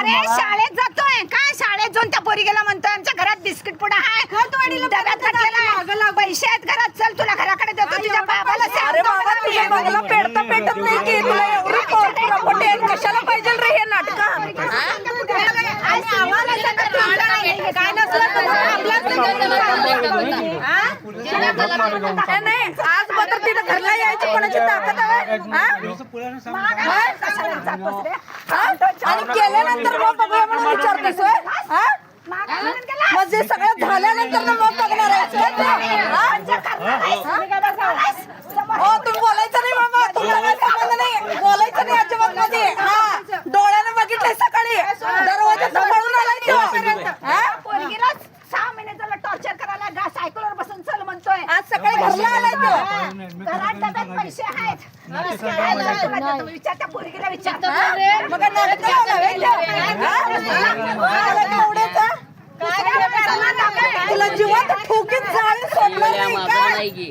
अरे शाळेत जातोय काय शाळेत जाऊन त्या पोरीगेला म्हणतोय आमच्या घरात बिस्किट पुडा आहे डब्यात घातलेला पैसे आहेत घरात चल तुला घराकडे देतो तुझ्या बाबाला अरे बाबा तुझ्या बाबाला पेटत नाही की तुला एवढी प्रॉपर्टी आहे कशाला पाहिजे रे हे नाटक काय नसलं नाही आज मात्र तिला घरला यायची कोणाची ताकद आहे आणि केल्यानंतर मग बघूया म्हणून विचारतेस म्हणजे सगळं झाल्यानंतर मग बघणार आहे हो तुम्ही बोलायचं नाही बाबा तुमचा काही संबंध नाही बोलायचं नाही अजिबात मध्ये हा डोळ्याने बघितलंय सकाळी दरवाजा सांभाळून आलाय तो 6 महिने झालं टॉर्चर करायला सायकलवर बसून चल म्हणतोय आज सकाळी घरला आलाय तो घरात डब्यात पैसे आहेत विचार त्या पोरगीला विचार मग नाटक तुला जिवंत ठोकीत जाळी सोडलं नाही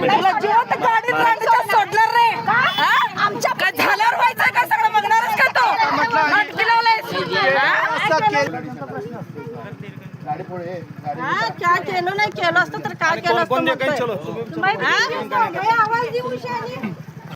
तुला जिवंत गाडीत सोडणार रे आमच्या काय झाल्यावर व्हायचंय का सगळं बघणारच का तो नाटकी लावलायस क्या केलं नाही केलं असतं तर काय केलं असतं आवाज देऊ